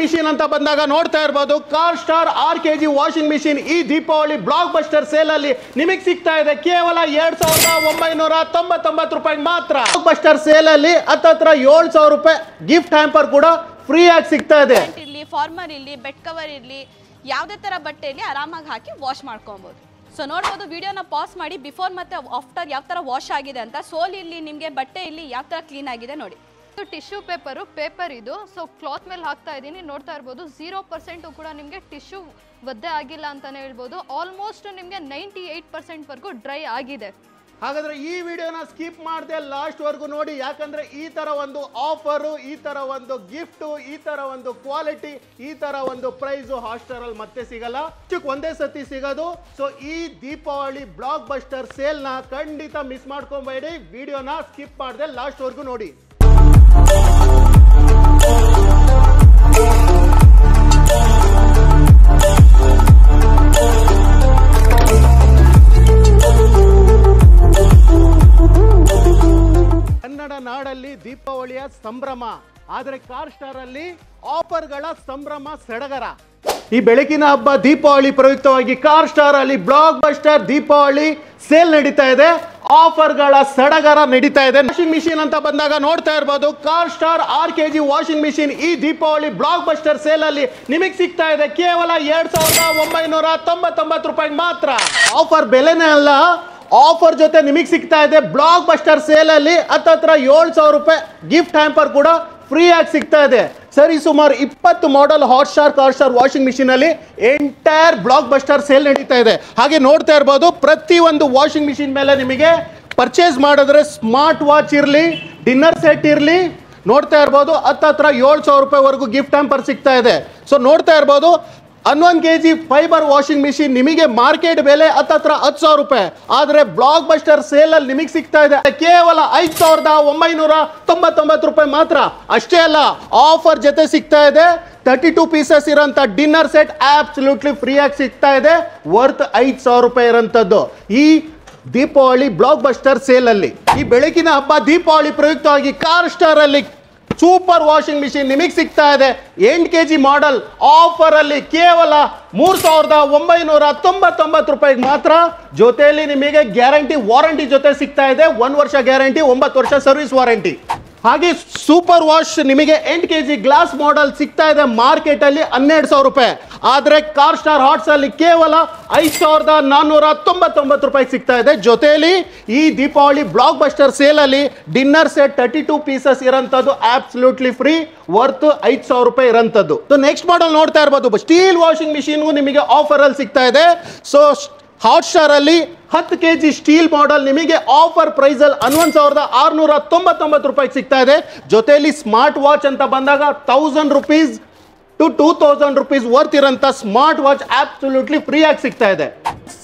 Machine ಅಂತ ಬಂದಾಗ ನೋಡ್ತಾ ಇರಬಹುದು car star 6 kg washing machine ಈ ದೀಪಾವಳಿ ಬ್ಲಾಕ್ ಬಸ್ಟರ್ ಸೇಲ್ ಅಲ್ಲಿ ನಿಮಗೆ ಸಿಗ್ತಾ ಇದೆ ಕೇವಲ 2999 ರೂಪಾಯಿ ಮಾತ್ರ. ಬ್ಲಾಕ್ ಬಸ್ಟರ್ ಸೇಲ್ ಅಲ್ಲಿ ಹತ್ತತ್ರ 7000 ರೂಪಾಯಿ ಗಿಫ್ಟ್ ಹ್ಯಾಂಪರ್ ಕೂಡ ಫ್ರೀ ಆಗಿ ಸಿಗ್ತಾ ಇದೆ. ಇಲ್ಲಿ ಫಾರ್ಮರ್ ಇಲ್ಲಿ ಬೆಡ್ ಕವರ್ ಇಲ್ಲಿ ಯಾವುದೇ ತರ ಬಟ್ಟೆಯಲ್ಲಿ ಆರಾಮಾಗಿ ಹಾಕಿ ವಾಶ್ ಮಾಡ್ಕೊಬಹುದು. ಸೊ ನೋಡ್ಬೋದು ವಿಡಿಯೋನ ಪಾಸ್ ಮಾಡಿ ಬಿಫೋರ್ ಮತ್ತೆ ಆಫ್ಟರ್ ಯಾವ ತರ ವಾಶ್ ಆಗಿದೆ ಅಂತ. ಸೋಲ್ ಇಲ್ಲಿ ನಿಮಗೆ ಬಟ್ಟೆ ಇಲ್ಲಿ ಯಾವ ತರ ಕ್ಲೀನ್ ಆಗಿದೆ ನೋಡಿ. ಟಿಶ್ಯೂ ಪೇಪರ್ ಇದು. ಸೊ ಕ್ಲಾತ್ ಮೇಲೆ ಹಾಕ್ತಾ ಇದ್ದೀನಿ, ನೋಡ್ತಾ ಇರ್ಬೋದು 0% ಕೂಡ ನಿಮಗೆ ಟಿಶ್ಯೂ ಒದ್ದೆ ಆಗಿಲ್ಲ ಅಂತಾನೆ ಹೇಳ್ಬೋದು. ಆಲ್ಮೋಸ್ಟ್ ನಿಮಗೆ 98% ವರೆಗೂ ಡ್ರೈ ಆಗಿದೆ. ಹಾಗಾದ್ರೆ ಈ ವಿಡಿಯೋನ ಸ್ಕಿಪ್ ಮಾಡದೆ ಲಾಸ್ಟ್ ವರೆಗೂ ನೋಡಿ, ಯಾಕಂದ್ರೆ ಈ ತರ ಒಂದು ಆಫರ್, ಈ ತರ ಒಂದು ಗಿಫ್ಟ್, ಈ ತರ ಒಂದು ಕ್ವಾಲಿಟಿ, ಈ ತರ ಒಂದು ಪ್ರೈಸ್ ಹಾಟ್‌ಸ್ಟಾರ್ ಅಲ್ಲಿ ಮತ್ತೆ ಸಿಗಲ್ಲ, ಒಂದೇ ಸತಿ ಸಿಗೋದು. ಸೊ ಈ ದೀಪಾವಳಿ ಬ್ಲಾಕ್ ಬಸ್ಟರ್ ಸೇಲ್ ನ ಖಂಡಿತ ಮಿಸ್ ಮಾಡ್ಕೊಬೇಡಿ. ವಿಡಿಯೋನ ಸ್ಕಿಪ್ ಮಾಡದೆ ಲಾಸ್ಟ್ ವರೆಗೂ ನೋಡಿ. ಕನ್ನಡ ನಾಡಲ್ಲಿ ದೀಪಾವಳಿಯ ಸಂಭ್ರಮ, ಆದ್ರೆ ಕಾರ್ ಸ್ಟಾರ್ ಅಲ್ಲಿ ಆಫರ್ಗಳ ಸಂಭ್ರಮ ಸಡಗರ. ಈ ಬೆಳಕಿನ ಹಬ್ಬ ದೀಪಾವಳಿ ಪ್ರಯುಕ್ತವಾಗಿ ಕಾರ್ ಸ್ಟಾರ್ ಅಲ್ಲಿ ಬ್ಲಾಕ್ ಬಸ್ಟರ್ ದೀಪಾವಳಿ ಸೇಲ್ ನಡೀತಾ ಇದೆ, ಆಫರ್ಗಳ ಸಡಗರ ನಡೀತಾ ಇದೆ. ವಾಷಿಂಗ್ ಮಿಷಿನ್ ಅಂತ ಬಂದಾಗ ನೋಡ್ತಾ ಇರಬಹುದು car star 6 kg washing machine ಈ ದೀಪಾವಳಿ ಬ್ಲಾಕ್ ಬಸ್ಟರ್ ಸೇಲ್ ಅಲ್ಲಿ ನಿಮಗೆ ಸಿಗ್ತಾ ಇದೆ ಕೇವಲ 2999 ರೂಪಾಯಿ ಮಾತ್ರ. ಆಫರ್ ಬೆಲೆನೇ ಅಲ್ಲ, ಆಫರ್ ಜೊತೆ ನಿಮಗೆ ಸಿಗ್ತಾ ಇದೆ ಬ್ಲಾಕ್ ಬಸ್ಟರ್ ಸೇಲ್ ಅಲ್ಲಿ ಹತ್ತತ್ರ 7000 ರೂಪಾಯಿ ಗಿಫ್ಟ್ ಹ್ಯಾಂಪರ್ ಕೂಡ ಫ್ರೀ ಆಗಿ ಸಿಗ್ತಾ ಇದೆ. ಸರಿ ಸುಮಾರು 20 model Hotstar car star washing machine ಅಲ್ಲಿ ಎಂಟೈರ್ ಬ್ಲಾಕ್ ಬಸ್ಟರ್ ಸೇಲ್ ನಡೀತಾ ಇದೆ. ಹಾಗೆ ನೋಡ್ತಾ ಇರಬಹುದು ಪ್ರತಿ ಒಂದು ವಾಷಿಂಗ್ ಮಿಷಿನ್ ಮೇಲೆ ನಿಮಗೆ ಪರ್ಚೇಸ್ ಮಾಡಿದ್ರೆ ಸ್ಮಾರ್ಟ್ ವಾಚ್ ಇರಲಿ, ಡಿನ್ನರ್ ಸೆಟ್ ಇರಲಿ, ನೋಡ್ತಾ ಇರಬಹುದು ಹತ್ತತ್ರ 7000 ರೂಪಾಯಿ ವರೆಗೂ ಗಿಫ್ಟ್ ಹ್ಯಾಂಪರ್ ಸಿಗ್ತಾ ಇದೆ. ಸೊ ನೋಡ್ತಾ ಇರಬಹುದು 11 kg ಫೈಬರ್ ವಾಷಿಂಗ್ ಮಿಷಿನ್ ನಿಮಗೆ ಮಾರ್ಕೆಟ್ ಬೆಲೆ ಹತ್ತತ್ರ 10,000 ರೂಪಾಯಿ, ಆದ್ರೆ ಬ್ಲಾಕ್ ಬಸ್ಟರ್ ಸೇಲ್ ಅಲ್ಲಿ ನಿಮಗೆ ಸಿಗ್ತಾ ಇದೆ ಕೇವಲ 5999 ರೂಪಾಯಿ ಮಾತ್ರ. ಅಷ್ಟೇ ಅಲ್ಲ, ಆಫರ್ ಜೊತೆ ಸಿಗ್ತಾ ಇದೆ 32 ಪೀಸಸ್ ಇರೋಂಥ ಡಿನ್ನರ್ ಸೆಟ್ ಆಬ್ಸಲ್ಯೂಟ್ಲಿ ಫ್ರೀ ಆಗಿ ಸಿಗ್ತಾ ಇದೆ, ವರ್ತ್ 5000 ರೂಪಾಯಿ ಇರೋಂಥದ್ದು ಈ ದೀಪಾವಳಿ ಬ್ಲಾಕ್ ಬಸ್ಟರ್ ಸೇಲ್ ಅಲ್ಲಿ. ಈ ಬೆಳಕಿನ ಹಬ್ಬ ದೀಪಾವಳಿ ಪ್ರಯುಕ್ತವಾಗಿ ಕಾರ್ ಸ್ಟಾರ್ ಅಲ್ಲಿ ಸೂಪರ್ ವಾಷಿಂಗ್ ಮಿಷಿನ್ ನಿಮಗೆ ಸಿಗ್ತಾ ಇದೆ 8 kg ಮಾಡೆಲ್ ಆಫರ್ ಅಲ್ಲಿ ಕೇವಲ 3999 ರೂಪಾಯಿಗೆ ಮಾತ್ರ. ಜೊತೆಯಲ್ಲಿ ನಿಮಗೆ ಗ್ಯಾರಂಟಿ ವಾರಂಟಿ ಜೊತೆ ಸಿಗ್ತಾ ಇದೆ, 1 ವರ್ಷ ಗ್ಯಾರಂಟಿ, 9 ವರ್ಷ ಸರ್ವಿಸ್ ವಾರಂಟಿ. ಹಾಗೆ ಸೂಪರ್ ವಾಶ್ ನಿಮಗೆ 8 kg ಗ್ಲಾಸ್ ಮಾಡೆಲ್ ಸಿಗ್ತಾ ಇದೆ ಮಾರ್ಕೆಟ್ ಅಲ್ಲಿ 12,000 ರೂಪಾಯಿ, ಆದ್ರೆ ಕಾರ್ ಸ್ಟಾರ್ ಹಾಟ್ಸ್ ಅಲ್ಲಿ ಕೇವಲ 5499 ರೂಪಾಯಿ ಸಿಗ್ತಾ ಇದೆ. ಜೊತೆಯಲ್ಲಿ ಈ ದೀಪಾವಳಿ ಬ್ಲಾಕ್ ಬಸ್ಟರ್ ಸೇಲ್ ಅಲ್ಲಿ ಡಿನ್ನರ್ ಸೆಟ್ 32 ಪೀಸಸ್ ಇರೋಂಥದ್ದು ಆಬ್ಸಲ್ಯೂಟ್ಲಿ ಫ್ರೀ, ವರ್ತ್ 5000 ರೂಪಾಯಿ ಇರೋಂಥದ್ದು. ಸೊ ನೆಕ್ಸ್ಟ್ ಮಾಡೆಲ್ ನೋಡ್ತಾ ಇರಬಹುದು ಸ್ಟೀಲ್ ವಾಷಿಂಗ್ ಮಿಷಿನ್ಗೂ ನಿಮಗೆ ಆಫರ್ ಅಲ್ಲಿ ಸಿಗ್ತಾ ಇದೆ. ಸೊ ಹಾಟ್‌ಸ್ಟಾರ್ ಅಲ್ಲಿ 10 kg ಸ್ಟೀಲ್ ಮಾಡೆಲ್ ನಿಮಗೆ ಆಫರ್ ಪ್ರೈಸ್ ಅಲ್ಲಿ 11,699 ರೂಪಾಯಿ ಸಿಗ್ತಾ ಇದೆ. ಜೊತೆಯಲ್ಲಿ ಸ್ಮಾರ್ಟ್ ವಾಚ್ ಅಂತ ಬಂದಾಗ 1000 ರೂಪೀಸ್ ಟು 2000 ರೂಪೀಸ್ ವರ್ತ್ ಇರೋಂಥ ಸ್ಮಾರ್ಟ್ ವಾಚ್ ಆಬ್ಸಲ್ಯೂಟ್ಲಿ ಫ್ರೀ ಆಗಿ ಸಿಗ್ತಾ ಇದೆ.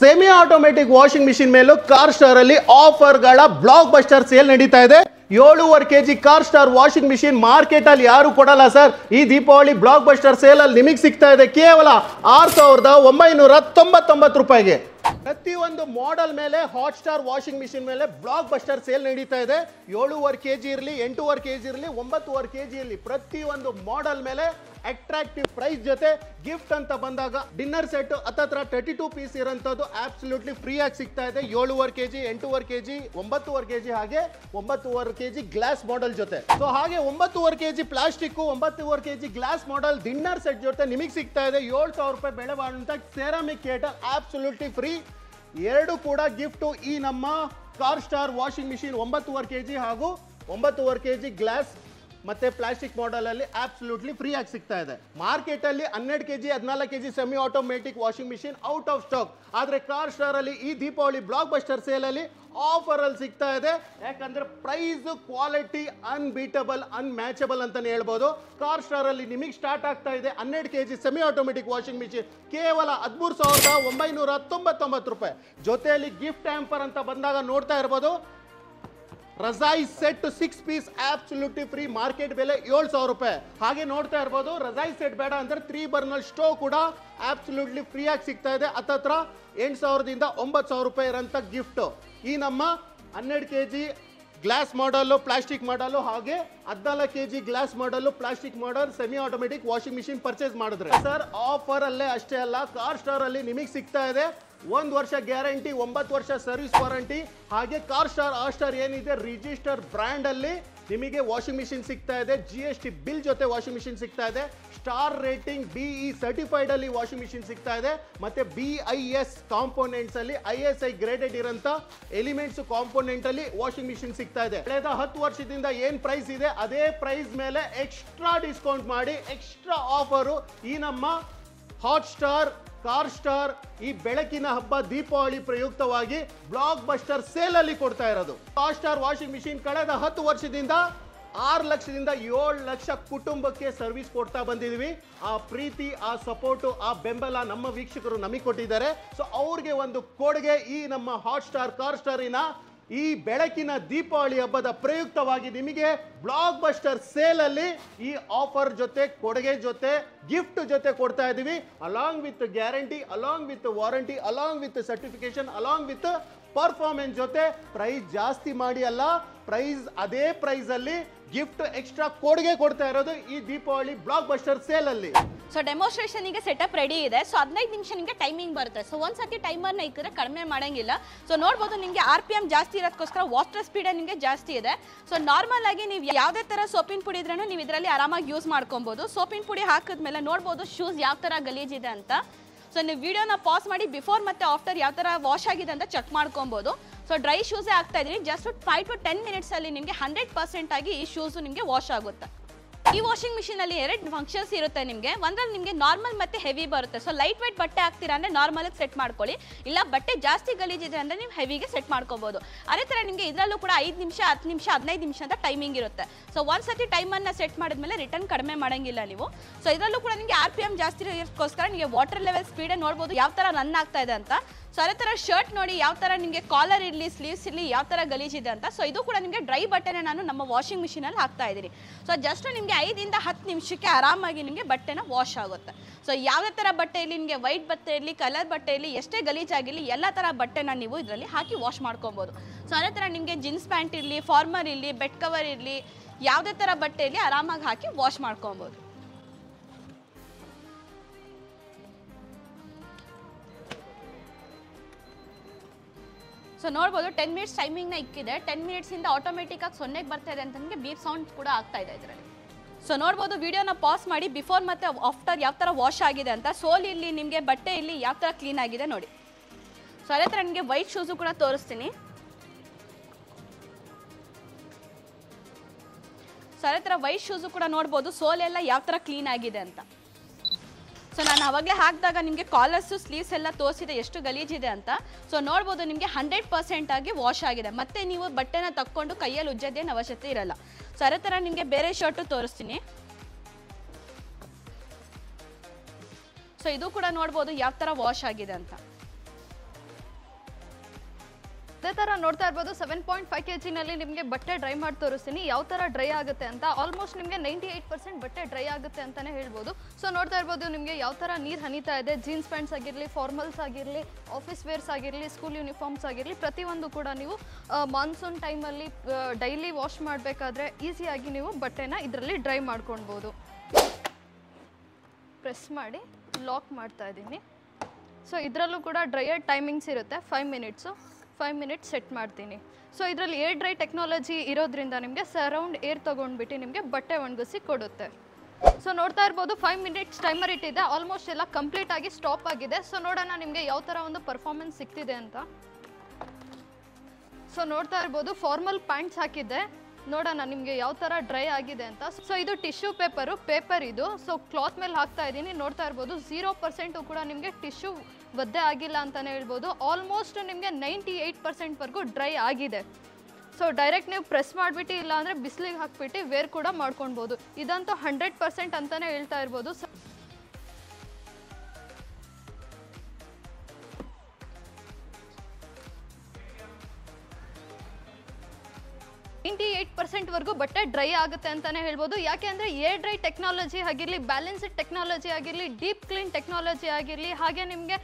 ಸೆಮಿ ಆಟೋಮೆಟಿಕ್ ವಾಷಿಂಗ್ ಮಿಷಿನ್ ಮೇಲೂ ಕಾರ್ ಸ್ಟಾರ್ ಅಲ್ಲಿ ಆಫರ್ಗಳ ಬ್ಲಾಕ್ ಬಸ್ಟರ್ ಸೇಲ್ ನಡೀತಾ ಇದೆ. 7.5 kg car star washing machine market ಅಲ್ಲಿ ಯಾರು ಕೊಡಲ್ಲ ಸರ್, ಈ ದೀಪಾವಳಿ ಬ್ಲಾಕ್ ಬಸ್ಟರ್ ಸೇಲ್ ಅಲ್ಲಿ ನಿಮಗೆ ಸಿಗ್ತಾ ಇದೆ ಕೇವಲ 6999 ರೂಪಾಯಿಗೆ. ಪ್ರತಿಯೊಂದು ಮಾಡೆಲ್ ಮೇಲೆ ಹಾಟ್‌ಸ್ಟಾರ್ ವಾಷಿಂಗ್ ಮಿಷಿನ್ ಮೇಲೆ ಬ್ಲಾಕ್ ಬಸ್ಟರ್ ಸೇಲ್ ನಡೀತಾ ಇದೆ. 7.5 kg ಇರಲಿ, 8.5 kg ಇರಲಿ, 9.5 kg ಇರಲಿ, ಪ್ರತಿಯೊಂದು ಮಾಡೆಲ್ ಮೇಲೆ ಅಟ್ರಾಕ್ಟಿವ್ ಪ್ರೈಸ್ ಜೊತೆ ಗಿಫ್ಟ್ ಅಂತ ಬಂದಾಗ ಡಿನ್ನರ್ ಸೆಟ್ ಹತ್ತತ್ರ 32 ಪೀಸ್ ಇರೋಂಥದ್ದು ಆಬ್ಸಲ್ಯೂಟ್ಲಿ ಫ್ರೀ ಆಗಿ ಸಿಗ್ತಾ ಇದೆ. 7.5 kg, 8.5 kg, 9.5 kg ಹಾಗೆ 9.5 kg ಗ್ಲಾಸ್ ಮಾಡೆಲ್ ಜೊತೆ. ಸೊ ಹಾಗೆ 9.5 kg plastic, 9.5 kg glass model dinner set ಜೊತೆ ನಿಮಗೆ ಸಿಗ್ತಾ ಇದೆ 7000 ರೂಪಾಯಿ ಬೆಲೆ ಬಾಳುವಂತ ಸೆರಾಮಿಕ್ ಕೇಟಲ್ ಆಬ್ಸಲ್ಯೂಟ್ಲಿ ಫ್ರೀ. ಎರಡು ಕೂಡ ಗಿಫ್ಟ್ ಈ ನಮ್ಮ car star washing machine 9.5 kg ಹಾಗೂ 9.5 kg ಗ್ಲಾಸ್ ಮತ್ತೆ ಪ್ಲಾಸ್ಟಿಕ್ ಮಾಡೆಲ್ ಅಲ್ಲಿ ಆಬ್ಸಲ್ಯೂಟ್ಲಿ ಫ್ರೀ ಆಗಿ ಸಿಗ್ತಾ ಇದೆ. ಮಾರ್ಕೆಟ್ ಅಲ್ಲಿ 12 kg 14 kg semi automatic washing machine out of stock, ಆದ್ರೆ ಕಾರ್ ಸ್ಟಾರ್ ಅಲ್ಲಿ ಈ ದೀಪಾವಳಿ ಬ್ಲಾಕ್ ಬಸ್ಟರ್ ಸೇಲ್ ಅಲ್ಲಿ ಆಫರ್ ಅಲ್ಲಿ ಸಿಗ್ತಾ ಇದೆ. ಯಾಕಂದ್ರೆ ಪ್ರೈಸ್ ಕ್ವಾಲಿಟಿ ಅನ್ಬೀಟಬಲ್, ಅನ್ಮ್ಯಾಚಬಲ್ ಅಂತಾನೆ ಹೇಳ್ಬೋದು. ಕಾರ್ ಸ್ಟಾರ್ ಅಲ್ಲಿ ನಿಮಗೆ ಸ್ಟಾರ್ಟ್ ಆಗ್ತಾ ಇದೆ 12 kg semi automatic washing machine ಕೇವಲ 13,999 ರೂಪಾಯಿ. ಜೊತೆಯಲ್ಲಿ ಗಿಫ್ಟ್ ಹ್ಯಾಂಪರ್ ಅಂತ ಬಂದಾಗ ನೋಡ್ತಾ ಇರಬಹುದು ರಜಾಯಿ set 6 piece absolutely free, market ಬೆಲೆ 7000 ರೂಪಾಯಿ. ಹಾಗೆ ನೋಡ್ತಾ ಇರಬಹುದು ರಜಾಯಿ ಸೆಟ್ ಬೇಡ ಅಂದ್ರೆ 3 ಬರ್ನರ್ ಸ್ಟೋವ್ ಕೂಡ ಆಬ್ಸಲ್ಯೂಟ್ಲಿ ಫ್ರೀ ಆಗಿ ಸಿಗ್ತಾ ಇದೆ. ಹತ್ತತ್ರ 8000 ದಿಂದ 9000 ರೂಪಾಯಿ ಇರೋಂಥ ಗಿಫ್ಟ್ ಈ ನಮ್ಮ 12 kg ಗ್ಲಾಸ್ ಮಾಡಲು, ಪ್ಲಾಸ್ಟಿಕ್ ಮಾಡಲು, ಹಾಗೆ 14 kg glass model, plastic model, semi automatic washing machine purchase ಮಾಡಿದ್ರೆ ಸರ್ ಆಫರ್ ಅಲ್ಲೇ ಅಷ್ಟೇ ಅಲ್ಲ, ಕಾರ್ ಸ್ಟಾರ್ ಅಲ್ಲಿ ನಿಮಗೆ ಸಿಗ್ತಾ ಇದೆ 1 ವರ್ಷ ಗ್ಯಾರಂಟಿ, 9 ವರ್ಷ ಸರ್ವಿಸ್ ವಾರಂಟಿ. ಹಾಗೆ ಕಾರ್ ಸ್ಟಾರ್ ಆ ಸ್ಟಾರ್ ಏನಿದೆ ರಿಜಿಸ್ಟರ್ ಬ್ರ್ಯಾಂಡ್ ಅಲ್ಲಿ ನಿಮಗೆ ವಾಷಿಂಗ್ ಮಿಷಿನ್ ಸಿಗ್ತಾ ಇದೆ, GST ಬಿಲ್ ಜೊತೆ ವಾಷಿಂಗ್ ಮಿಷಿನ್ ಸಿಗ್ತಾ ಇದೆ, ಸ್ಟಾರ್ ರೇಟಿಂಗ್ BE ಸರ್ಟಿಫೈಡ್ ಅಲ್ಲಿ ವಾಷಿಂಗ್ ಮಿಷಿನ್ ಸಿಗ್ತಾ ಇದೆ, ಮತ್ತೆ BIS ಕಾಂಪೋನೆಂಟ್ಸ್ ಅಲ್ಲಿ ISI ಗ್ರೇಡೆಡ್ ಇರೋಂಥ ಎಲಿಮೆಂಟ್ಸ್ ಕಾಂಪೋನೆಂಟ್ ಅಲ್ಲಿ ವಾಷಿಂಗ್ ಮಿಷಿನ್ ಸಿಗ್ತಾ ಇದೆ. ಕಳೆದ 10 ವರ್ಷದಿಂದ ಏನ್ ಪ್ರೈಸ್ ಇದೆ ಅದೇ ಪ್ರೈಸ್ ಮೇಲೆ ಎಕ್ಸ್ಟ್ರಾ ಡಿಸ್ಕೌಂಟ್ ಮಾಡಿ ಎಕ್ಸ್ಟ್ರಾ ಆಫರು ಈ ನಮ್ಮ ಹಾಟ್ ಸ್ಟಾರ್ ಕಾರ್ ಸ್ಟಾರ್ ಈ ಬೆಳಕಿನ ಹಬ್ಬ ದೀಪಾವಳಿ ಪ್ರಯುಕ್ತವಾಗಿ ಬ್ಲಾಕ್ ಬಸ್ಟರ್ ಸೇಲ್ ಅಲ್ಲಿ ಕೊಡ್ತಾ ಇರೋದು. ಕಾರ್ ಸ್ಟಾರ್ ವಾಷಿಂಗ್ ಮಿಷಿನ್ ಕಳೆದ 10 ವರ್ಷದಿಂದ 6 ಲಕ್ಷದಿಂದ 7 ಲಕ್ಷ ಕುಟುಂಬಕ್ಕೆ ಸರ್ವಿಸ್ ಕೊಡ್ತಾ ಬಂದಿದ್ವಿ. ಆ ಪ್ರೀತಿ, ಆ ಸಪೋರ್ಟು, ಆ ಬೆಂಬಲ ನಮ್ಮ ವೀಕ್ಷಕರು ನಮಗೆ ಕೊಟ್ಟಿದ್ದಾರೆ. ಸೊ ಅವ್ರಿಗೆ ಒಂದು ಕೊಡುಗೆ ಈ ನಮ್ಮ ಹಾಟ್ ಸ್ಟಾರ್ ಕಾರ್ ಸ್ಟಾರಿನ ಈ ಬೆಳಕಿನ ದೀಪಾವಳಿ ಹಬ್ಬದ ಪ್ರಯುಕ್ತವಾಗಿ ನಿಮಗೆ ಬ್ಲಾಕ್ ಬಸ್ಟರ್ ಸೇಲ್ ಅಲ್ಲಿ ಈ ಆಫರ್ ಜೊತೆ, ಕೊಡುಗೆ ಜೊತೆ, ಗಿಫ್ಟ್ ಜೊತೆ ಕೊಡ್ತಾ ಇದೀವಿ. Along with guarantee, along with warranty, along with certification, along with performance ಜೊತೆ. ಪ್ರೈಸ್ ಜಾಸ್ತಿ ಮಾಡಿ ಅಲ್ಲ, ಪ್ರೈಸ್ ಅದೇ ಪ್ರೈಸ್ ಅಲ್ಲಿ ಗಿಫ್ಟ್ ಎಕ್ಸ್ಟ್ರಾ ಕೊಡುಗೆ ಕೊಡ್ತಾ ಇರೋದು ಈ ದೀಪಾವಳಿ ಬ್ಲಾಕ್ ಬಸ್ಟರ್ ಸೇಲ್ ಅಲ್ಲಿ. ಸೊ ಡೆಮೋಸ್ಟ್ರೇಷನ್ಗೆ ಸೆಟಪ್ ರೆಡಿ ಇದೆ. ಸೊ 15 ನಿಮಿಷ ನಿಮಗೆ ಟೈಮಿಂಗ್ ಬರುತ್ತೆ. ಸೊ ಒಂದ್ಸತಿ ಟೈಮರ್ನ ಇಕ್ಕಿದ್ರೆ ಕಡಿಮೆ ಮಾಡಂಗಿಲ್ಲ. ಸೊ ನೋಡ್ಬೋದು ನಿಮಗೆ RPM ಜಾಸ್ತಿ ಇರೋದಕ್ಕೋಸ್ಕರ ವಾಟರ್ ಸ್ಪೀಡ್ ನಿಮಗೆ ಜಾಸ್ತಿ ಇದೆ. ಸೊ ನಾರ್ಮಲ್ ಆಗಿ ನೀವು ಯಾವುದೇ ಥರ ಸೋಪಿನ ಪುಡಿ ಇದ್ರೂ ನೀವು ಇದರಲ್ಲಿ ಆರಾಮಾಗಿ ಯೂಸ್ ಮಾಡ್ಕೊಬೋದು. ಸೋಪಿನ ಪುಡಿ ಹಾಕಿದ್ಮೇಲೆ ನೋಡ್ಬೋದು ಶೂಸ್ ಯಾವ ಥರ ಗಲೀಜಿದೆ ಅಂತ. ಸೊ ನೀವು ವಿಡಿಯೋನ ಪಾಸ್ ಮಾಡಿ ಬಿಫೋರ್ ಮತ್ತು ಆಫ್ಟರ್ ಯಾವ ಥರ ವಾಶ್ ಆಗಿದೆ ಅಂತ ಚೆಕ್ ಮಾಡ್ಕೊಬೋದು. ಸೊ ಡ್ರೈ ಶೂಸೇ ಆಗ್ತಾ ಇದ್ದೀನಿ. ಜಸ್ಟ್ 5 to 10 ಮಿನಿಟ್ಸಲ್ಲಿ ನಿಮಗೆ 100% ಆಗಿ ಈ ಶೂಸು ನಿಮಗೆ ವಾಶ್ ಆಗುತ್ತೆ. ಈ ವಾಷಿಂಗ್ ಮಿಷಿನ್ ಅಲ್ಲಿ 2 ಫಂಕ್ಷನ್ಸ್ ಇರುತ್ತೆ ನಿಮಗೆ. ಒಂದ್ರಲ್ಲಿ ನಿಮಗೆ ನಾರ್ಮಲ್ ಮತ್ತೆ ಹೆವಿ ಬರುತ್ತೆ. ಸೊ ಲೈಟ್ ವೈಟ್ ಬಟ್ಟೆ ಹಾಕ್ತೀರಾ ಅಂದ್ರೆ ನಾರ್ಮಲ್ ಸೆಟ್ ಮಾಡ್ಕೊಳ್ಳಿ, ಇಲ್ಲ ಬಟ್ಟೆ ಜಾಸ್ತಿ ಗಲೀಜಿದೆ ಅಂದ್ರೆ ನೀವು ಹೆವಿಗೆ ಸೆಟ್ ಮಾಡ್ಕೋಬಹುದು. ಅದೇ ತರ ನಿಮಗೆ ಇದರಲ್ಲೂ ಕೂಡ 5 ನಿಮಿಷ, 10 ನಿಮಿಷ, 15 ನಿಮಿಷ ಅಂತ ಟೈಮಿಂಗ್ ಇರುತ್ತೆ. ಸೊ ಒಂದ್ಸತಿ ಟೈಮನ್ನು ಸೆಟ್ ಮಾಡಿದ್ಮೇಲೆ ರಿಟರ್ನ್ ಕಡಿಮೆ ಮಾಡಂಗಿಲ್ಲ ನೀವು. ಸೊ ಇದರಲ್ಲೂ ಕೂಡ ನಿಮಗೆ RPM ಜಾಸ್ತಿ ಇರೋದಕ್ಕೋಸ್ಕರ ನಿಮಗೆ ವಾಟರ್ ಲೆವೆಲ್ ಸ್ಪೀಡ್ ನೋಡ್ಬೋದು ಯಾವ ತರ ರನ್ ಆಗ್ತಾ ಇದೆ ಅಂತ. ಸೊ ಅದೇ ಥರ ಶರ್ಟ್ ನೋಡಿ ಯಾವ ಥರ ನಿಮಗೆ ಕಾಲರ್ ಇರಲಿ, ಸ್ಲೀವ್ಸ್ ಇರಲಿ, ಯಾವ ಥರ ಗಲೀಜಿದೆ ಅಂತ. ಸೊ ಇದು ಕೂಡ ನಿಮಗೆ ಡ್ರೈ ಬಟ್ಟೆನ ನಾನು ನಮ್ಮ ವಾಷಿಂಗ್ ಮಿಷಿನಲ್ಲಿ ಹಾಕ್ತಾ ಇದ್ದೀನಿ. ಸೊ ಜಸ್ಟ್ ನಿಮಗೆ 5 ಇಂದ 10 ನಿಮಿಷಕ್ಕೆ ಆರಾಮಾಗಿ ನಿಮಗೆ ಬಟ್ಟೆನ ವಾಶ್ ಆಗುತ್ತೆ. ಸೊ ಯಾವುದೇ ಥರ ಬಟ್ಟೆ ಇರಲಿ, ನಿಮಗೆ ವೈಟ್ ಬಟ್ಟೆ ಇರಲಿ, ಕಲರ್ ಬಟ್ಟೆ ಇರಲಿ, ಎಷ್ಟೇ ಗಲೀಜಾಗಿರಲಿ ಎಲ್ಲ ಥರ ಬಟ್ಟೆನ ನೀವು ಇದರಲ್ಲಿ ಹಾಕಿ ವಾಶ್ ಮಾಡ್ಕೊಬೋದು. ಸೊ ಅದೇ ಥರ ನಿಮಗೆ ಜೀನ್ಸ್ ಪ್ಯಾಂಟ್ ಇರಲಿ, ಫಾರ್ಮರ್ ಇರಲಿ, ಬೆಡ್ ಕವರ್ ಇರಲಿ, ಯಾವುದೇ ಥರ ಬಟ್ಟೆ ಇರಲಿ ಆರಾಮಾಗಿ ಹಾಕಿ ವಾಶ್ ಮಾಡ್ಕೊಬೋದು. ಸೊ ನೋಡ್ಬೋದು 10 ಮಿನಿಟ್ಸ್ ಟೈಮಿಂಗ್ನ ಇಕ್ಕಿದೆ. 10 ಮಿನಿಟ್ಸಿಂದ ಆಟೋಮೆಟಿಕ್ಕಾಗಿ 0ಗೆ ಬರ್ತಾ ಇದೆ ಅಂತ ನಿಮಗೆ ಬೀಪ್ ಸೌಂಡ್ ಕೂಡ ಆಗ್ತಾ ಇದೆ ಇದರಲ್ಲಿ. ಸೊ ನೋಡ್ಬೋದು ವಿಡಿಯೋನ ಪಾಸ್ ಮಾಡಿ ಬಿಫೋರ್ ಮತ್ತು ಆಫ್ಟರ್ ಯಾವ ಥರ ವಾಶ್ ಆಗಿದೆ ಅಂತ. ಸೋಲ್ ಇಲ್ಲಿ ನಿಮಗೆ ಬಟ್ಟೆ ಇಲ್ಲಿ ಯಾವ ಥರ ಕ್ಲೀನ್ ಆಗಿದೆ ನೋಡಿ. ಸೊ ಅದೇ ಥರ ನಿಮಗೆ ವೈಟ್ ಶೂಸು ಕೂಡ ತೋರಿಸ್ತೀನಿ. ಸೊ ಅದೇ ಥರ ವೈಟ್ ಶೂಸು ಕೂಡ ನೋಡ್ಬೋದು ಸೋಲ್ ಎಲ್ಲ ಯಾವ ಥರ ಕ್ಲೀನ್ ಆಗಿದೆ ಅಂತ. ಸೊ ನಾನು ಅವಾಗಲೇ ಹಾಕಿದಾಗ ನಿಮಗೆ ಕಾಲರ್ಸು, ಸ್ಲೀವ್ಸ್ ಎಲ್ಲ ತೋರಿಸಿದೆ ಎಷ್ಟು ಗಲೀಜಿದೆ ಅಂತ. ಸೊ ನೋಡ್ಬೋದು ನಿಮಗೆ 100% ಆಗಿ ವಾಶ್ ಆಗಿದೆ. ಮತ್ತೆ ನೀವು ಬಟ್ಟೆನ ತಕ್ಕೊಂಡು ಕೈಯಲ್ಲಿ ಉಜ್ಜೋದೇನು ಅವಶ್ಯಕತೆ ಇರಲ್ಲ. ಸೊ ಅದೇ ಥರ ನಿಮಗೆ ಬೇರೆ ಶರ್ಟು ತೋರಿಸ್ತೀನಿ. ಸೊ ಇದು ಕೂಡ ನೋಡ್ಬೋದು ಯಾವ ಥರ ವಾಶ್ ಆಗಿದೆ ಅಂತ. ಅದೇ ಥರ ನೋಡ್ತಾ ಇರ್ಬೋದು 7.5 kg ನಿಮಗೆ ಬಟ್ಟೆ ಡ್ರೈ ಮಾಡಿ ತೋರಿಸ್ತೀನಿ ಯಾವ ಥರ ಡ್ರೈ ಆಗುತ್ತೆ ಅಂತ. ಆಲ್ಮೋಸ್ಟ್ ನಿಮಗೆ 98% ಬಟ್ಟೆ ಡ್ರೈ ಆಗುತ್ತೆ ಅಂತಲೇ ಹೇಳ್ಬೋದು. ಸೊ ನೋಡ್ತಾ ಇರ್ಬೋದು ನಿಮಗೆ ಯಾವ ಥರ ನೀರು ಹನಿತಾ ಇದೆ. ಜೀನ್ಸ್ ಪ್ಯಾಂಟ್ಸ್ ಆಗಿರಲಿ, ಫಾರ್ಮಲ್ಸ್ ಆಗಿರಲಿ, ಆಫೀಸ್ ವೇರ್ಸ್ ಆಗಿರಲಿ, ಸ್ಕೂಲ್ ಯೂನಿಫಾರ್ಮ್ಸ್ ಆಗಿರಲಿ, ಪ್ರತಿಯೊಂದು ಕೂಡ ನೀವು ಮಾನ್ಸೂನ್ ಟೈಮಲ್ಲಿ ಡೈಲಿ ವಾಶ್ ಮಾಡಬೇಕಾದ್ರೆ ಈಸಿಯಾಗಿ ನೀವು ಬಟ್ಟೆನ ಇದರಲ್ಲಿ ಡ್ರೈ ಮಾಡ್ಕೊಳ್ಬೋದು. ಪ್ರೆಸ್ ಮಾಡಿ ಲಾಕ್ ಮಾಡ್ತಾ ಇದ್ದೀನಿ. ಸೊ ಇದರಲ್ಲೂ ಕೂಡ ಡ್ರೈಯರ್ ಟೈಮಿಂಗ್ಸ್ ಇರುತ್ತೆ 5 ಮಿನಿಟ್ಸು. 5 ಮಿನಿಟ್ಸ್ ಸೆಟ್ ಮಾಡ್ತೀನಿ. ಸೊ ಇದರಲ್ಲಿ ಏರ್ ಡ್ರೈ ಟೆಕ್ನಾಲಜಿ ಇರೋದ್ರಿಂದ ನಿಮಗೆ ಸರೌಂಡ್ ಏರ್ ತೊಗೊಂಡ್ಬಿಟ್ಟು ನಿಮಗೆ ಬಟ್ಟೆ ಒಣಗಿಸಿ ಕೊಡುತ್ತೆ. ಸೊ ನೋಡ್ತಾ ಇರ್ಬೋದು 5 ಮಿನಿಟ್ಸ್ ಟೈಮರ್ ಇಟ್ಟಿದೆ. ಆಲ್ಮೋಸ್ಟ್ ಎಲ್ಲ ಕಂಪ್ಲೀಟ್ ಆಗಿ ಸ್ಟಾಪ್ ಆಗಿದೆ. ಸೊ ನೋಡೋಣ ನಿಮಗೆ ಯಾವ ಥರ ಒಂದು ಪರ್ಫಾರ್ಮೆನ್ಸ್ ಸಿಗ್ತಿದೆ ಅಂತ. ಸೊ ನೋಡ್ತಾ ಇರ್ಬೋದು ಫಾರ್ಮಲ್ ಪ್ಯಾಂಟ್ಸ್ ಹಾಕಿದ್ದೆ, ನೋಡೋಣ ನಿಮಗೆ ಯಾವ ಥರ ಡ್ರೈ ಆಗಿದೆ ಅಂತ. ಸೊ ಇದು ಟಿಶ್ಯೂ ಪೇಪರ್ ಇದು. ಸೊ ಕ್ಲಾತ್ ಮೇಲೆ ಹಾಕ್ತಾ ಇದ್ದೀನಿ. ನೋಡ್ತಾ ಇರ್ಬೋದು 0% ಕೂಡ ನಿಮಗೆ ಟಿಶ್ಯೂ ಒದ್ದೆ ಆಗಿಲ್ಲ ಅಂತಲೇ ಹೇಳ್ಬೋದು. ಆಲ್ಮೋಸ್ಟ್ ನಿಮಗೆ 98%ವರೆಗೂ ಡ್ರೈ ಆಗಿದೆ. ಸೊ ಡೈರೆಕ್ಟ್ ನೀವು ಪ್ರೆಸ್ ಮಾಡಿಬಿಟ್ಟು ಇಲ್ಲ ಅಂದರೆ ಬಿಸಿಲಿಗೆ ಹಾಕ್ಬಿಟ್ಟು ವೇರ್ ಕೂಡ ಮಾಡ್ಕೊಳ್ಬೋದು. ಇದಂತೂ 100% ಅಂತಲೇ ಹೇಳ್ತಾ ಇರ್ಬೋದು. 98% ವರೆಗೂ ಬಟ್ಟೆ ಡ್ರೈ ಆಗುತ್ತೆ ಅಂತಾನೆ ಹೇಳ್ಬೋದು. ಯಾಕೆ ಅಂದರೆ ಏರ್ ಡ್ರೈ ಟೆಕ್ನಾಲಜಿ ಆಗಿರಲಿ, ಬ್ಯಾಲೆನ್ಸ್ಡ್ ಟೆಕ್ನಾಲಜಿ ಆಗಿರಲಿ, ಡೀಪ್ ಕ್ಲೀನ್ ಟೆಕ್ನಾಲಜಿ ಆಗಿರಲಿ, ಹಾಗೆ ನಿಮಗೆ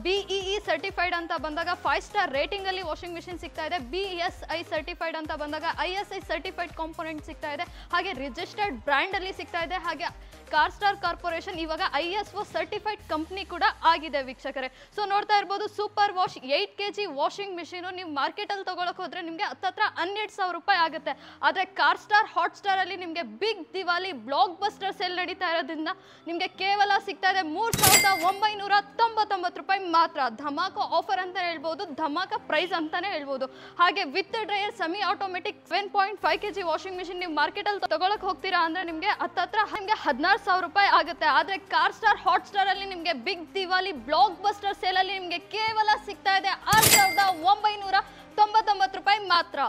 BEE ಸರ್ಟಿಫೈಡ್ ಅಂತ ಬಂದಾಗ 5 ಸ್ಟಾರ್ ರೇಟಿಂಗಲ್ಲಿ ವಾಷಿಂಗ್ ಮಿಷಿನ್ ಸಿಗ್ತಾ ಇದೆ. BSI ಸರ್ಟಿಫೈಡ್ ಅಂತ ಬಂದಾಗ ISI ಸರ್ಟಿಫೈಡ್ ಕಾಂಪೋನೆಂಟ್ ಸಿಗ್ತಾ ಇದೆ. ಹಾಗೆ ರಿಜಿಸ್ಟರ್ಡ್ ಬ್ರ್ಯಾಂಡಲ್ಲಿ ಸಿಗ್ತಾ ಇದೆ. ಹಾಗೆ ಕಾರ್-ಸ್ಟಾರ್ ಕಾರ್ಪೊರೇಷನ್ ಇವಾಗ ISO ಸರ್ಟಿಫೈಡ್ ಕಂಪ್ನಿ ಕೂಡ ಆಗಿದೆ ವೀಕ್ಷಕರೇ. ಸೊ ನೋಡ್ತಾ ಇರ್ಬೋದು super wash 8 kg washing machine ನೀವು ಮಾರ್ಕೆಟಲ್ಲಿ ತೊಗೊಳಕ್ಕೆ ಹೋದರೆ ನಿಮಗೆ ಹತ್ತತ್ರ 12,000 ರೂಪಾಯಿ ಆಗುತ್ತೆ. ಆದರೆ ಕಾರ್-ಸ್ಟಾರ್ ಹಾಟ್-ಸ್ಟಾರಲ್ಲಿ ನಿಮಗೆ big Diwali block buster sale ನಡೀತಾ ಇರೋದ್ರಿಂದ ನಿಮಗೆ ಕೇವಲ ಸಿಗ್ತಾ ಇದೆ 3,999 ರೂಪಾಯಿ ಮಾತ್ರ. ಧಮಾಕ ಆಫರ್ ಅಂತ ಹೇಳ್ಬೋದು, ಧಮಾಕ ಪ್ರೈಸ್ ಅಂತಾನೆ ಹೇಳ್ಬೋದು. ಹಾಗೆ with dryer semi automatic 7.5 kg washing machine ನೀವು ಮಾರ್ಕೆಟಲ್ಲಿ ತೊಗೊಳಕ್ಕೆ ಹೋಗ್ತೀರಾ ಅಂದರೆ ನಿಮಗೆ ಹತ್ತತ್ರ ನಿಮಗೆ 16,000 ರೂಪಾಯಿ ಆಗುತ್ತೆ. ಆದರೆ ಕಾರ್-ಸ್ಟಾರ್ ಹಾಟ್-ಸ್ಟಾರ್ ಅಲ್ಲಿ ನಿಮಗೆ big Diwali block buster sale ಅಲ್ಲಿ ನಿಮಗೆ ಕೇವಲ ಸಿಗ್ತಾ ಇದೆ 6,999 ರೂಪಾಯಿ ಮಾತ್ರ.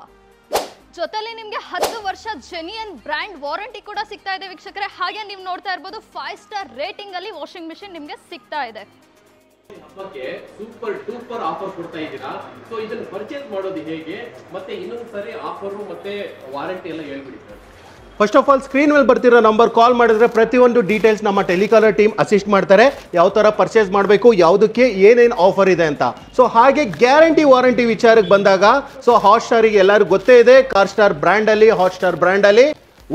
ಜೊತೆಲಿ ನಿಮಗೆ 10 ವರ್ಷ ಜೆನ್ಯೂನ್ ಬ್ರ್ಯಾಂಡ್ ವಾರಂಟಿ ಕೂಡ ಸಿಗ್ತಾ ಇದೆ ವೀಕ್ಷಕರೇ. ಹಾಗೆ ನೀವು ನೋಡ್ತಾ ಇರ್ಬೋದು 5 ಸ್ಟಾರ್ ರೇಟಿಂಗ್ ಅಲ್ಲಿ ವಾಷಿಂಗ್ ಮಿಷಿನ್ ನಿಮಗೆ ಸಿಗ್ತಾ ಇದೆ. ಹಬ್ಬಕ್ಕೆ ಸೂಪರ್ ಡೂಪರ್ ಆಫರ್ ಕೊಡ್ತಾ ಇದ್ದೀರಾ. ಸೊ ಇದನ್ನು ಪರ್ಚೇಸ್ ಮಾಡೋದು ಹೇಗೆ, ಮತ್ತೆ ಇನ್ನೊಂದು ಸರಿ ಆಫರ್ ಮತ್ತೆ ವಾರಂಟಿ ಎಲ್ಲ ಹೇಳ್ಬಿಡಿ sir. First of all screen ಮೇಲೆ ಬರ್ತಿರೋ ನಂಬರ್ ಕಾಲ್ ಮಾಡಿದ್ರೆ ಪ್ರತಿಯೊಂದು ಡೀಟೇಲ್ಸ್ ನಮ್ಮ ಟೆಲಿಕಾಲರ್ ಟೀಮ್ ಅಸಿಸ್ಟ್ ಮಾಡ್ತಾರೆ. ಯಾವ ಥರ ಪರ್ಚೇಸ್ ಮಾಡಬೇಕು, ಯಾವುದಕ್ಕೆ ಏನೇನು ಆಫರ್ ಇದೆ ಅಂತ. ಸೊ ಹಾಗೆ ಗ್ಯಾರಂಟಿ ವಾರಂಟಿ ವಿಚಾರಕ್ಕೆ ಬಂದಾಗ ಸೊ ಹಾಟ್ ಸ್ಟಾರಿಗೆ ಎಲ್ಲರಿಗೂ ಗೊತ್ತೇ ಇದೆ. ಕಾರ್ ಸ್ಟಾರ್ ಬ್ರ್ಯಾಂಡಲ್ಲಿ, ಹಾಟ್ ಸ್ಟಾರ್ ಬ್ರ್ಯಾಂಡಲ್ಲಿ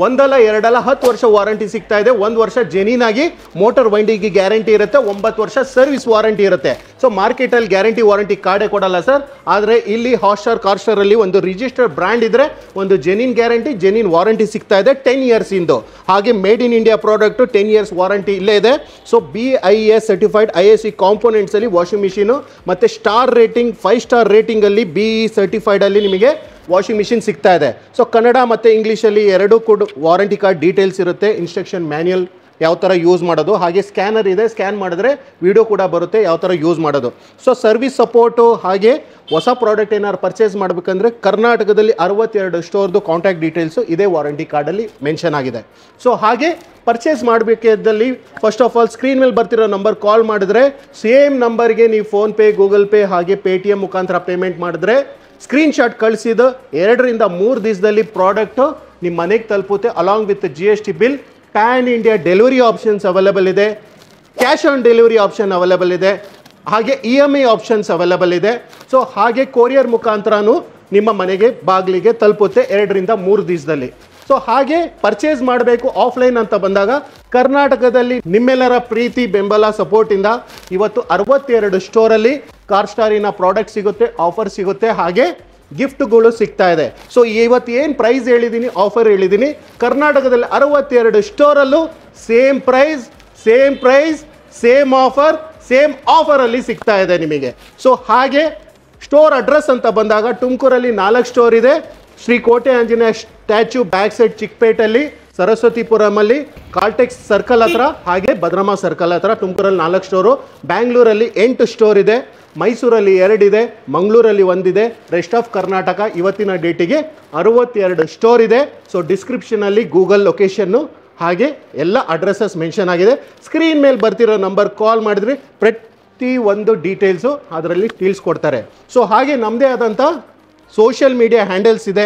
ಒಂದಲ್ಲ ಎರಡಲ್ಲ 10 ವರ್ಷ ವಾರಂಟಿ ಸಿಗ್ತಾ ಇದೆ. 1 ವರ್ಷ ಜೆನ್ಯೂನ್ ಆಗಿ ಮೋಟರ್ ವೈಂಡಿಂಗ್ ಗ್ಯಾರಂಟಿ ಇರುತ್ತೆ, 9 ವರ್ಷ ಸರ್ವಿಸ್ ವಾರಂಟಿ ಇರುತ್ತೆ. ಸೊ ಮಾರ್ಕೆಟಲ್ಲಿ ಗ್ಯಾರಂಟಿ ವಾರಂಟಿ ಕಾರ್ಡೇ ಕೊಡಲ್ಲ ಸರ್. ಆದರೆ ಇಲ್ಲಿ ಹಾಟ್ ಸ್ಟಾರ್ ಕಾರ್ ಸ್ಟಾರಲ್ಲಿ ಒಂದು ರಿಜಿಸ್ಟರ್ಡ್ ಬ್ರ್ಯಾಂಡ್ ಇದ್ರೆ ಒಂದು ಜೆನ್ಯೂನ್ ಗ್ಯಾರಂಟಿ, ಜೆನ್ಯೂನ್ ವಾರಂಟಿ ಸಿಗ್ತಾ ಇದೆ 10 ಇಯರ್ಸ್ ಇಂದು. ಹಾಗೆ made in India product 10 years warranty ಇಲ್ಲೇ ಇದೆ. ಸೊ BIS ಸರ್ಟಿಫೈಡ್ ISC ಕಾಂಪೋನೆಂಟ್ಸಲ್ಲಿ ವಾಷಿಂಗ್ ಮಿಷಿನು ಮತ್ತು ಸ್ಟಾರ್ ರೇಟಿಂಗ್ 5 ಸ್ಟಾರ್ ರೇಟಿಂಗಲ್ಲಿ BE ಸರ್ಟಿಫೈಡಲ್ಲಿ ನಿಮಗೆ ವಾಷಿಂಗ್ ಮಿಷಿನ್ ಸಿಗ್ತಾ ಇದೆ. ಸೊ ಕನ್ನಡ ಮತ್ತು ಇಂಗ್ಲೀಷಲ್ಲಿ ಎರಡೂ ಕೂಡ ವಾರಂಟಿ ಕಾರ್ಡ್ ಡೀಟೇಲ್ಸ್ ಇರುತ್ತೆ, ಇನ್ಸ್ಟ್ರಕ್ಷನ್ ಮ್ಯಾನ್ಯಲ್ ಯಾವ ಥರ ಯೂಸ್ ಮಾಡೋದು, ಹಾಗೆ ಸ್ಕ್ಯಾನರ್ ಇದೆ, ಸ್ಕ್ಯಾನ್ ಮಾಡಿದ್ರೆ ವಿಡಿಯೋ ಕೂಡ ಬರುತ್ತೆ ಯಾವ ಥರ ಯೂಸ್ ಮಾಡೋದು. ಸೊ ಸರ್ವಿಸ್ ಸಪೋರ್ಟು, ಹಾಗೆ ಹೊಸ ಪ್ರಾಡಕ್ಟ್ ಏನಾದ್ರು ಪರ್ಚೇಸ್ ಮಾಡಬೇಕಂದ್ರೆ ಕರ್ನಾಟಕದಲ್ಲಿ 62 ಸ್ಟೋರ್ದು ಕಾಂಟ್ಯಾಕ್ಟ್ ಡೀಟೇಲ್ಸು ಇದೇ ವಾರಂಟಿ ಕಾರ್ಡಲ್ಲಿ ಮೆನ್ಷನ್ ಆಗಿದೆ. ಸೊ ಹಾಗೆ ಪರ್ಚೇಸ್ ಮಾಡಬೇಕಿದ್ದಲ್ಲಿ ಫಸ್ಟ್ ಆಫ್ ಆಲ್ ಸ್ಕ್ರೀನ್ ಮೇಲೆ ಬರ್ತಿರೋ ನಂಬರ್ ಕಾಲ್ ಮಾಡಿದ್ರೆ ಸೇಮ್ ನಂಬರ್ಗೆ ನೀವು ಫೋನ್ಪೇ, ಗೂಗಲ್ ಪೇ ಹಾಗೆ Paytm ಮುಖಾಂತರ ಪೇಮೆಂಟ್ ಮಾಡಿದ್ರೆ ಸ್ಕ್ರೀನ್ಶಾಟ್ ಕಳಿಸಿದ್ದು 2 ರಿಂದ 3 ದಿವಸದಲ್ಲಿ ಪ್ರಾಡಕ್ಟು ನಿಮ್ಮ ಮನೆಗೆ ತಲುಪುತ್ತೆ. Along with GST bill. Pan India delivery options available ಇದೆ, cash on delivery option available ಇದೆ, ಹಾಗೆ EMI ಆಪ್ಷನ್ಸ್ ಅವೈಲೇಬಲ್ ಇದೆ. ಸೊ ಹಾಗೆ ಕೊರಿಯರ್ ಮುಖಾಂತರನೂ ನಿಮ್ಮ ಮನೆಗೆ ಬಾಗಿಲಿಗೆ ತಲುಪುತ್ತೆ 2 ರಿಂದ 3 ದಿವಸದಲ್ಲಿ. ಸೊ ಹಾಗೆ ಪರ್ಚೇಸ್ ಮಾಡಬೇಕು ಆಫ್ಲೈನ್ ಅಂತ ಬಂದಾಗ ಕರ್ನಾಟಕದಲ್ಲಿ ನಿಮ್ಮೆಲ್ಲರ ಪ್ರೀತಿ ಬೆಂಬಲ ಸಪೋರ್ಟಿಂದ ಇವತ್ತು 62 ಸ್ಟೋರಲ್ಲಿ ಕಾರ್ ಸ್ಟಾರಿನ ಪ್ರಾಡಕ್ಟ್ ಸಿಗುತ್ತೆ, ಆಫರ್ ಸಿಗುತ್ತೆ, ಹಾಗೆ ಗಿಫ್ಟ್ಗಳು ಸಿಗ್ತಾ ಇದೆ. ಸೊ ಇವತ್ತು ಏನು ಪ್ರೈಸ್ ಹೇಳಿದ್ದೀನಿ, ಆಫರ್ ಹೇಳಿದ್ದೀನಿ, ಕರ್ನಾಟಕದಲ್ಲಿ 62 ಸ್ಟೋರಲ್ಲೂ same price, same offer, same ಆಫರಲ್ಲಿ ಸಿಗ್ತಾ ಇದೆ ನಿಮಗೆ. ಸೊ ಹಾಗೆ ಸ್ಟೋರ್ ಅಡ್ರೆಸ್ ಅಂತ ಬಂದಾಗ ತುಮಕೂರಲ್ಲಿ 4 ಸ್ಟೋರ್ ಇದೆ. Shri Kote Anjaneya statue back side ಚಿಕ್ಕಪೇಟಲ್ಲಿ, ಸರಸ್ವತಿಪುರಮಲ್ಲಿ, ಕಾಲ್ಟೆಕ್ಸ್ ಸರ್ಕಲ್ ಹತ್ರ, ಹಾಗೆ ಭದ್ರಮಾ ಸರ್ಕಲ್ ಹತ್ರ ತುಮಕೂರಲ್ಲಿ 4 ಸ್ಟೋರು. ಬ್ಯಾಂಗ್ಳೂರಲ್ಲಿ 8 ಸ್ಟೋರ್ ಇದೆ, ಮೈಸೂರಲ್ಲಿ 2 ಇದೆ, ಮಂಗಳೂರಲ್ಲಿ 1 ಇದೆ. ರೆಸ್ಟ್ ಆಫ್ ಕರ್ನಾಟಕ ಇವತ್ತಿನ ಡೇಟಿಗೆ 62 ಸ್ಟೋರ್ ಇದೆ. ಸೊ ಡಿಸ್ಕ್ರಿಪ್ಷನಲ್ಲಿ ಗೂಗಲ್ ಲೊಕೇಶನ್ನು ಹಾಗೆ ಎಲ್ಲ ಅಡ್ರೆಸ್ಸಸ್ ಮೆನ್ಷನ್ ಆಗಿದೆ. ಸ್ಕ್ರೀನ್ ಮೇಲೆ ಬರ್ತಿರೋ ನಂಬರ್ ಕಾಲ್ ಮಾಡಿದ್ರೆ ಪ್ರತಿ ಒಂದು ಡೀಟೇಲ್ಸು ಅದರಲ್ಲಿ ತಿಳಿಸ್ಕೊಡ್ತಾರೆ. ಸೊ ಹಾಗೆ ನಮ್ಮದೇ ಆದಂಥ ಸೋಷಿಯಲ್ ಮೀಡಿಯಾ ಹ್ಯಾಂಡಲ್ಸ್ ಇದೆ.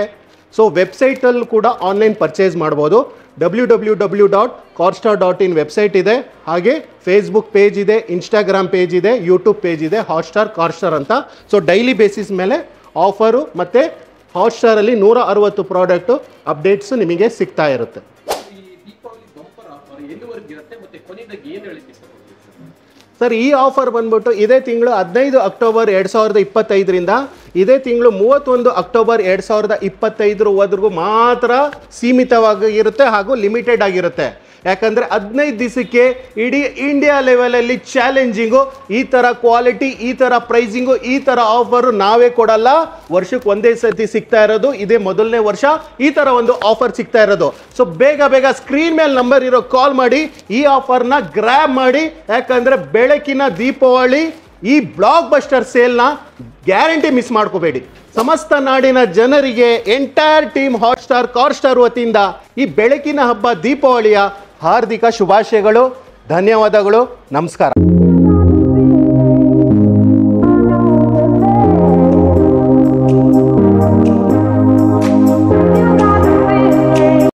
ಸೊ ವೆಬ್ಸೈಟಲ್ಲಿ ಕೂಡ ಆನ್ಲೈನ್ ಪರ್ಚೇಸ್ ಮಾಡ್ಬೋದು. www.carstar.in ವೆಬ್ಸೈಟ್ ಇದೆ, ಹಾಗೆ ಫೇಸ್ಬುಕ್ ಪೇಜ್ ಇದೆ, ಇನ್ಸ್ಟಾಗ್ರಾಮ್ ಪೇಜ್ ಇದೆ, ಯೂಟ್ಯೂಬ್ ಪೇಜ್ ಇದೆ, ಹಾಟ್ಸ್ಟಾರ್ ಕಾರ್-ಸ್ಟಾರ್ ಅಂತ. ಸೊ ಡೈಲಿ ಬೇಸಿಸ್ ಮೇಲೆ ಆಫರು ಮತ್ತು ಹಾಟ್ಸ್ಟಾರಲ್ಲಿ 160 ಪ್ರಾಡಕ್ಟು ಅಪ್ಡೇಟ್ಸು ನಿಮಗೆ ಸಿಗ್ತಾ ಇರುತ್ತೆ. ಈ ದೀಪಾವಳಿ ಬಂಪರ್ ಆಫರ್ ಎಲ್ಲಿವರೆಗೆ ಇರುತ್ತೆ ಮತ್ತೆ ಕೊನೆಯದಾಗಿ ಏನು ಹೇಳ್ತೀವಿ ಸರ್? ಈ ಆಫರ್ ಬಂದ್ಬಿಟ್ಟು ಇದೇ ತಿಂಗಳು 15 ಅಕ್ಟೋಬರ್ 2025ರಿಂದ ಇದೇ ತಿಂಗಳು 31 ಅಕ್ಟೋಬರ್ 2025 ಮಾತ್ರ ಸೀಮಿತವಾಗಿ ಇರುತ್ತೆ ಹಾಗೂ ಲಿಮಿಟೆಡ್ ಆಗಿರುತ್ತೆ. ಯಾಕಂದರೆ 15 ದಿವಸಕ್ಕೆ ಇಡೀ ಇಂಡಿಯಾ ಲೆವೆಲಲ್ಲಿ ಚಾಲೆಂಜಿಂಗು, ಈ ಥರ ಕ್ವಾಲಿಟಿ, ಈ ಥರ ಪ್ರೈಸಿಂಗು, ಈ ಥರ ಆಫರು ನಾವೇ ಕೊಡಲ್ಲ. ವರ್ಷಕ್ಕೆ ಒಂದೇ ಸರ್ತಿ ಸಿಗ್ತಾ ಇರೋದು, ಇದೇ ಮೊದಲನೇ ವರ್ಷ ಈ ಥರ ಒಂದು ಆಫರ್ ಸಿಗ್ತಾ ಇರೋದು. ಸೊ ಬೇಗ ಸ್ಕ್ರೀನ್ ಮೇಲೆ ನಂಬರ್ ಇರೋ ಕಾಲ್ ಮಾಡಿ ಈ ಆಫರ್ನ ಗ್ರ್ಯಾಬ್ ಮಾಡಿ. ಯಾಕಂದರೆ ಬೆಳಕಿನ ದೀಪಾವಳಿ ಈ ಬ್ಲಾಕ್ ಬಸ್ಟರ್ ಸೇಲ್ನ ಗ್ಯಾರಂಟಿ ಮಿಸ್ ಮಾಡ್ಕೋಬೇಡಿ. ಸಮಸ್ತ ನಾಡಿನ ಜನರಿಗೆ ಎಂಟೈರ್ ಟೀಮ್ ಹಾಟ್ಸ್ಟಾರ್ ಕಾರ್-ಸ್ಟಾರ್ ವತಿಯಿಂದ ಈ ಬೆಳಕಿನ ಹಬ್ಬ ದೀಪಾವಳಿಯ ಹಾರ್ದಿಕ ಶುಭಾಶಯಗಳು. ಧನ್ಯವಾದಗಳು. ನಮಸ್ಕಾರ.